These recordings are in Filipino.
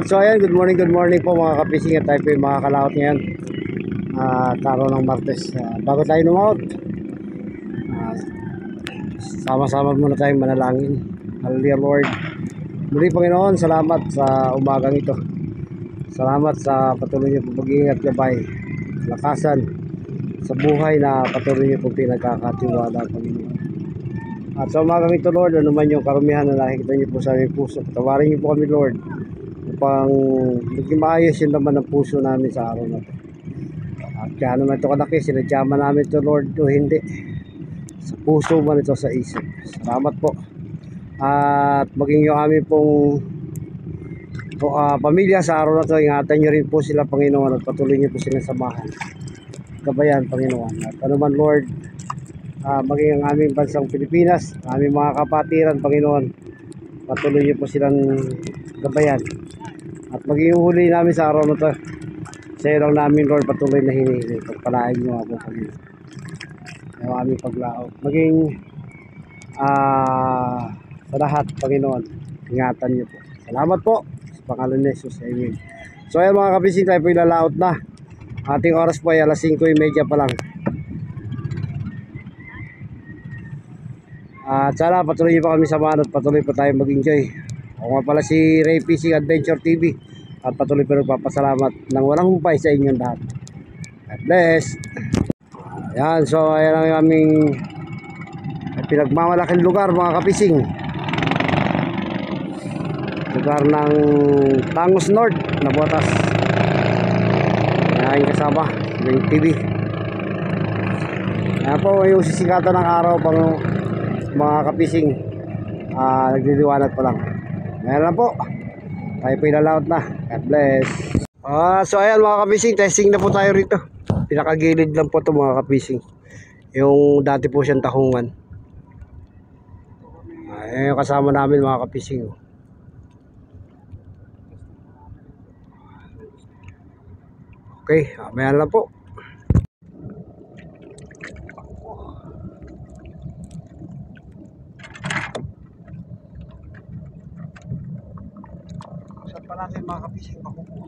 So ayan, good morning po mga kapising at tayo po yung mga kalaot ngayon araw ng Martes. Bago tayo lumaot, sama-sama muna tayong manalangin. Hallelujah Lord, muli Panginoon, salamat sa umagang ito. Salamat sa patuloy niyo pong pag-iingat gabay, lakasan sa buhay na patuloy niyo pong pinagkakatiwala Panginoon. At sa umagang ito Lord, ano man yung karumihan na nakikita niyo po sa aming puso, patawarin niyo po kami Lord upang maging maayos yung laman ng puso namin sa araw na ito. At kaya naman ito kalaki, sinadya man namin ito Lord o hindi, sa puso man ito sa isip. Salamat po. At maging yung aming pong pamilya sa araw na ito, ingatan nyo rin po sila Panginoon at patuloy nyo po silang samahan, gabayan Panginoon. At ano man Lord, maging ang aming bansang Pilipinas, aming mga kapatiran Panginoon, patuloy nyo po silang gabayan. At maging huli namin sa araw na ito, sa iyo lang namin Lord patuloy na hinihingi. Pagpalain nyo ako Panginoon yung aming paglao. Maging sa lahat Panginoon, ingatan nyo po. Salamat po sa pangalan ni Jesus, amen. So ayan mga kabising, tayo po ilalaot na. Ating oras po ay alas 5:30 pa lang. At sana patuloy nyo pa kami samahan at patuloy pa tayo mag-enjoy. Ako nga pala si Ray Fishing Adventure TV at patuloy pa nagpapasalamat ng walang humpay sa inyong lahat. God bless. Ayan, so ayan ang aming pinagmamalaking lugar mga kapising. Lugar ng Tangos North na Botas. Ayan kasama ng TV. Ayan po yung sisikatan ng araw pang mga kapising. Nagliliwanag pa lang. Ngayon lang po, tayo po ilalaot na. God bless. So ayan mga kapising, testing na po tayo rito. Pinakagilid lang po ito mga kapising. Yung dati po siyang tahungan. Ayan yung kasama namin mga kapising. Okay, mayan lang po. Natin mga kapising makukuha.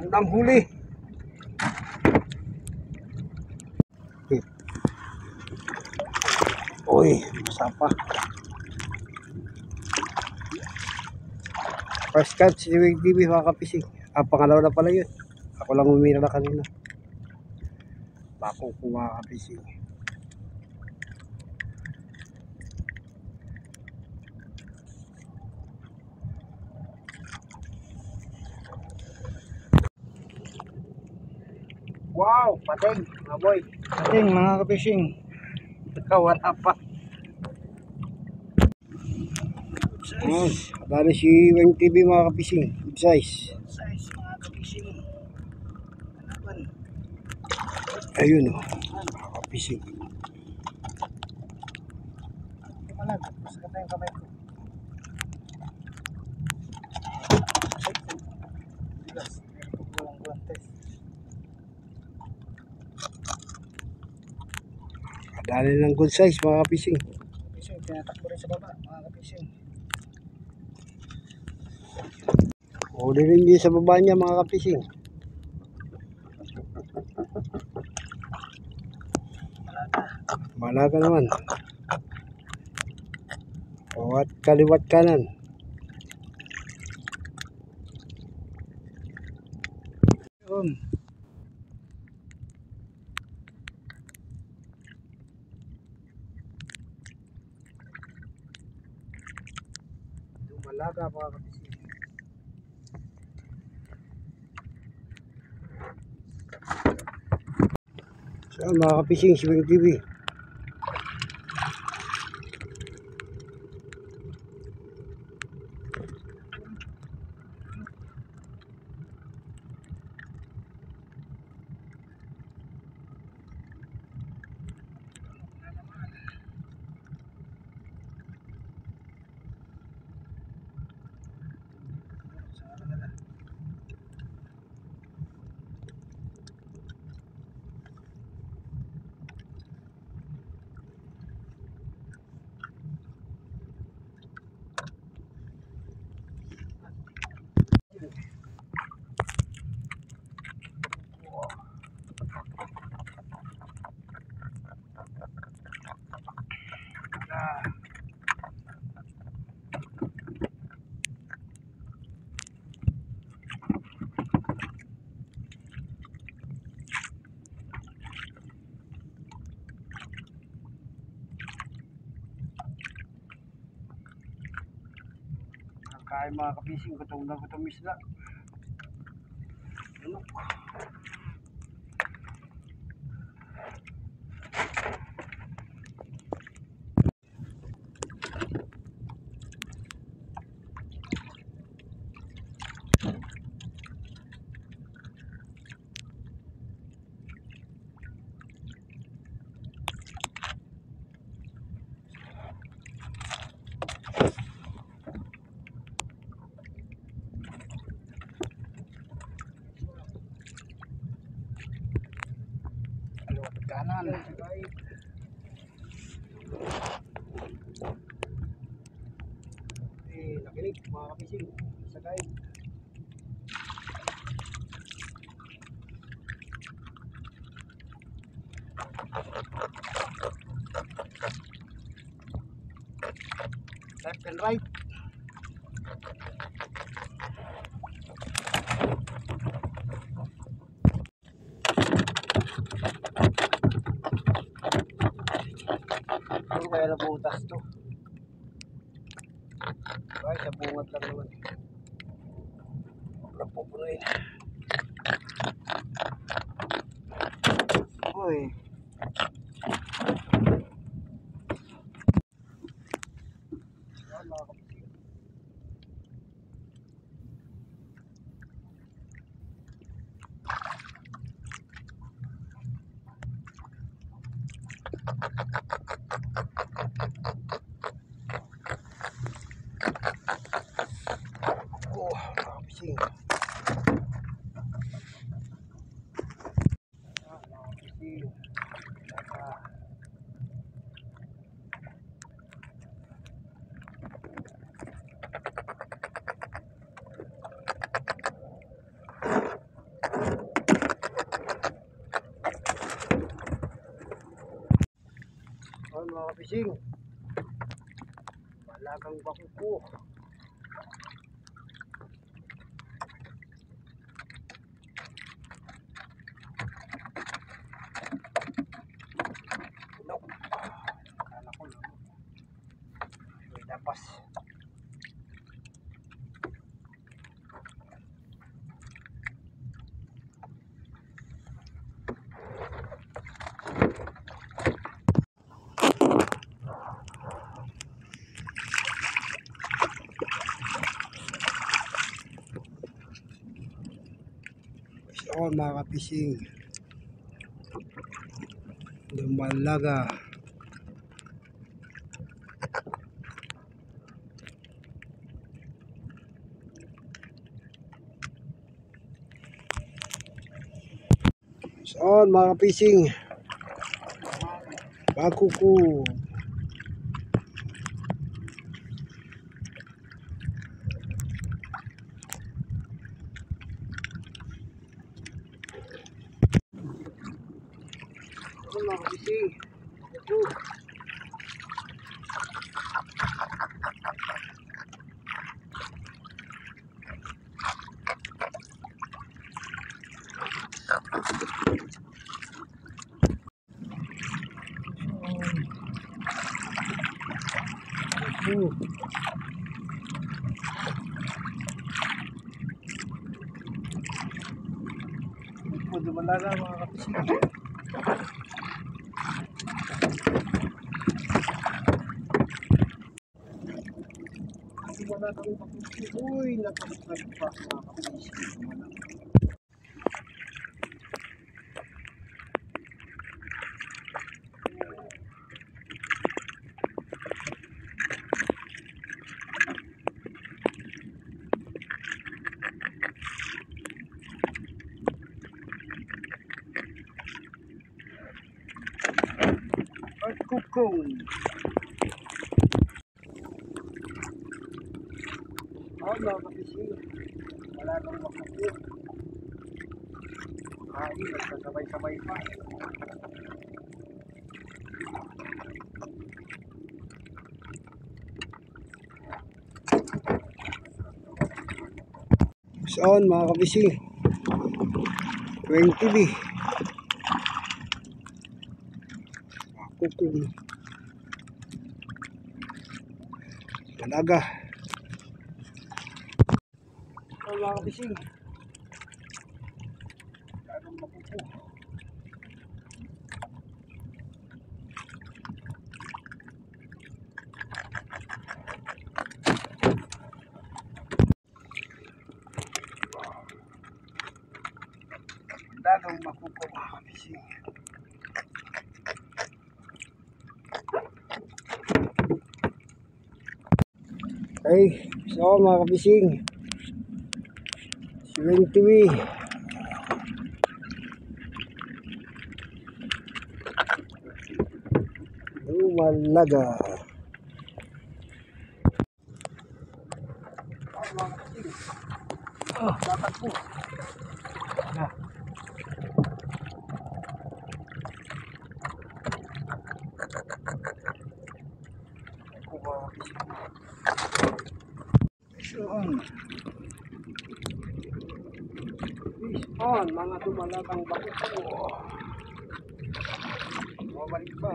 Ang huli. Uy, masapa. First catch si Wig TV mga kapising. Pangalawa na pala yun. Ako lang umira na kanina. Bako po mga kapising. Wow, pating mga boy. Pating mga kapising. Kawan apa. Dali si Weng TV mga kapising. Good size. Good size mga kapising. Ayun o, mga kapising. Malag, masakit na yung kamay ko. Dali ng good size mga kapising. Kapising, tinatakbo rin sa baba mga kapising. Huli rin din sa baba niya mga kapising. Malaga naman. O at kaliwat kanan. Yun. Dumalaga mga kapising. So mga kapising, Swing TV. Kain mga kapising, gutom na gutom isla. Ano? Kanan. Nakinig mga kapising sa guide. Left and right. Ano kaya nabutas to? Ay, sa bungat lang naman. Huwag pupunuin. Uy. Oh, kapising. Kapising. Mga kapising, malagang bakuko. Nope. Akala ko lang may lapas. So mga kapising, dumalaga. So mga kapising, bakuko. So mga kapising, bakuko. Ito, dumalaga mga kapising. Dumalaga mga kapising. Uy, nakapagpag pa mga kapising. Dumalaga. Kukong. Mga kapising. Wala kang makapit. Kain, nagsasabay-sabay pa. Saan mga kapising? 20B. Kukong. Talaga. Mga kapising. Anong makupo? Anong makupo mga kapising? Okay, so mga kapising, 20B. Lumalaga. Dapat po. Na. On, mga dumalagang bako po. Mabalik pa.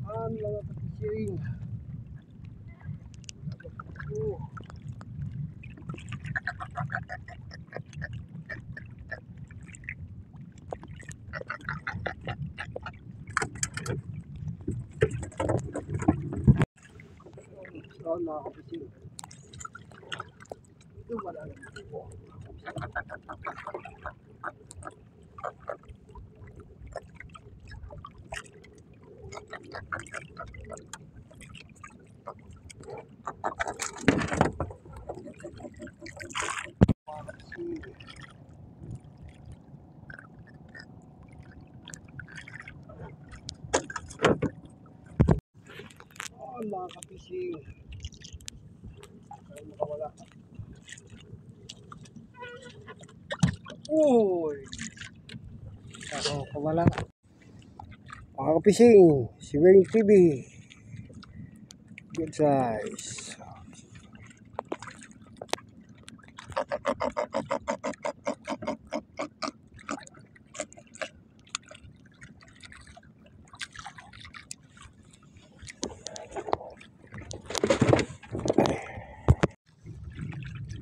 On, mga kapising. So, mga kapising. Ito wala naman po. Mga kapising. Ay, makawala. Uy! Ako, kawala. Mga kapising, si Wayne TV. Good size.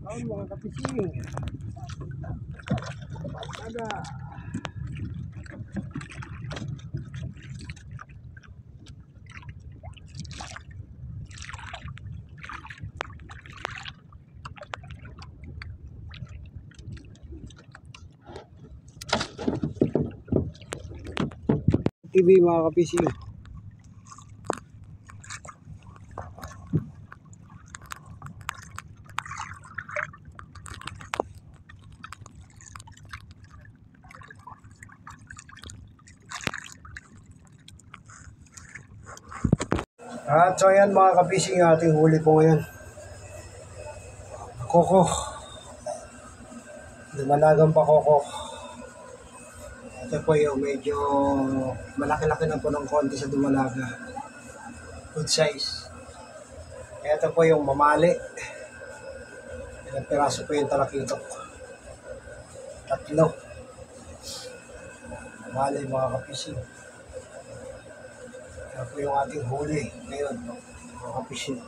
Ay, mga kapising. Ada. TV mga kapising. At so ayan mga kapising, ating huli po ngayon. Koko. Dumalagang pa koko. Ito po yung medyo malaki-laki na po ng konti sa dumalaga. Good size. Ito po yung mamali. Ilang piraso po yung talakitok. 3. Mamali mga kapising. Ito po yung ating huli ngayon, mga kapising.